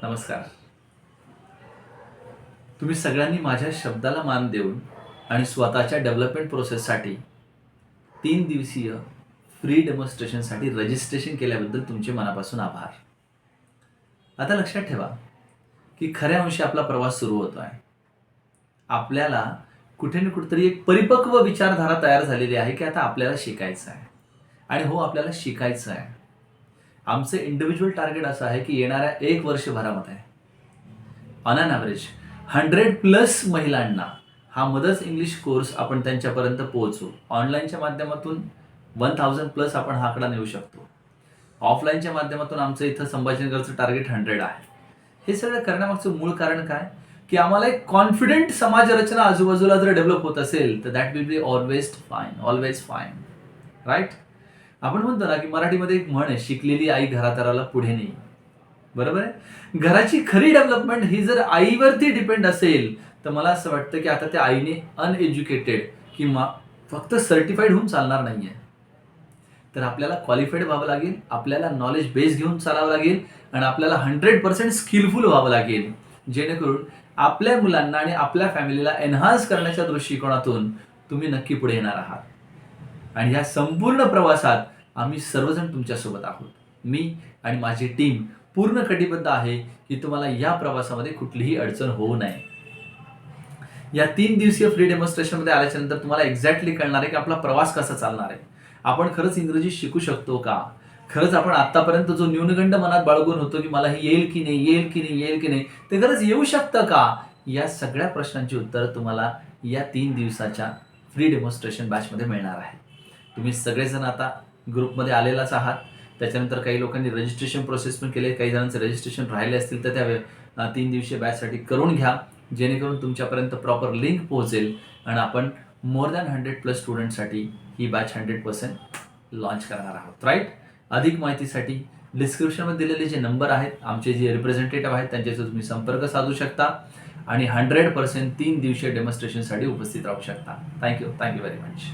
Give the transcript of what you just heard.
नमस्कार. तुम्ही सगळ्यांनी माझ्या शब्दाला मान देऊन आणि स्वतःच्या डेव्हलपमेंट प्रोसेससाठी 3 दिवसीय फ्री डेमॉन्स्ट्रेशनसाठी रजिस्ट्रेशन केल्याबद्दल तुमचे मनापासून आभार. आता लक्षात ठेवा की खऱ्या अंशी आपला प्रवास सुरू होतो आहे. आपल्याला कुठे ना कुठेतरी एक परिपक्व विचारधारा तयार झालेली आहे की आता आपल्याला शिकायचं आहे. आणि हो, आपल्याला शिकायचं आहे. आमचं इंडिव्हिज्युअल टार्गेट असं आहे की येणाऱ्या 1 वर्षभरामध्ये ऑन ॲन ॲव्हरेज 100+ महिलांना हा मदर्स इंग्लिश कोर्स आपण त्यांच्यापर्यंत पोहोचवू. ऑनलाईनच्या माध्यमातून 1000+ आपण हा आकडा नेऊ शकतो. ऑफलाईनच्या माध्यमातून आमचं इथं संभाजीनगरचं टार्गेट 100 आहे. हे सगळं करण्यामागचं मूळ कारण काय, की आम्हाला एक कॉन्फिडंट समाजरचना आजूबाजूला जर डेव्हलप होत असेल तर that will be always fine. Right? आपण म्हणतो ना की मराठीमध्ये एक म्हण आहे, शिकलेली आई घरादाराला पुढे नेईल. बरोबर आहे. घराची खरी डेव्हलपमेंट ही जर आईवरती डिपेंड असेल तर मला असं वाटतं की आता त्या आईने अनएज्युकेटेड किंवा फक्त सर्टिफाईड होऊन चालणार नाहीये. तर आपल्याला क्वालिफाईड व्हावं लागेल, आपल्याला नॉलेज बेस घेऊन चालावं लागेल आणि आपल्याला 100% स्किलफुल व्हावं लागेल, जेणेकरून आपल्या मुलांना आणि आपल्या फॅमिलीला एन्हान्स करण्याच्या दृष्टिकोनातून तुम्ही नक्की पुढे येणार आहात. आणि ह्या संपूर्ण प्रवासात आम्ही सर्वजण तुमच्यासोबत आहोत. मी आणि माझी टीम पूर्ण कटिबद्ध आहे की तुम्हाला या प्रवासामध्ये कुठलीही अडचण होऊ नये. या 3 दिवसीय फ्री डेमॉन्स्ट्रेशनमध्ये आल्याच्यानंतर तुम्हाला एक्झॅक्टली कळणार आहे की आपला प्रवास कसा चालणार आहे. आपण खरंच इंग्रजी शिकू शकतो का? खरंच आपण आतापर्यंत जो न्यूनगंड मनात बाळगून होतो की मला हे येईल की नाही, ते खरंच येऊ शकतं का? या सगळ्या प्रश्नांची उत्तरं तुम्हाला या 3 दिवसाच्या फ्री डेमॉन्स्ट्रेशन बॅचमध्ये मिळणार आहे. तुम्ही सगळेजण आता ग्रुपमध्ये आलेलाच आहात. त्याच्यानंतर काही लोकांनी रजिस्ट्रेशन प्रोसेस पण केले, काही जणांचं रजिस्ट्रेशन राहिले असतील तर त्या 3 दिवसीय बॅचसाठी करून घ्या, जेणेकरून तुमच्यापर्यंत प्रॉपर लिंक पोहोचेल आणि आपण मोर दॅन 100+ स्टुडंटसाठी ही बॅच 100% लॉन्च करणार आहोत. राईट? अधिक माहितीसाठी डिस्क्रिप्शनमध्ये दिलेले जे नंबर आहेत, आमचे जे रिप्रेझेंटेटिव्ह आहेत त्यांच्याशी तुम्ही संपर्क साधू शकता आणि 100% 3 दिवसीय डेमॉन्स्ट्रेशनसाठी उपस्थित राहू शकता. Thank you very much.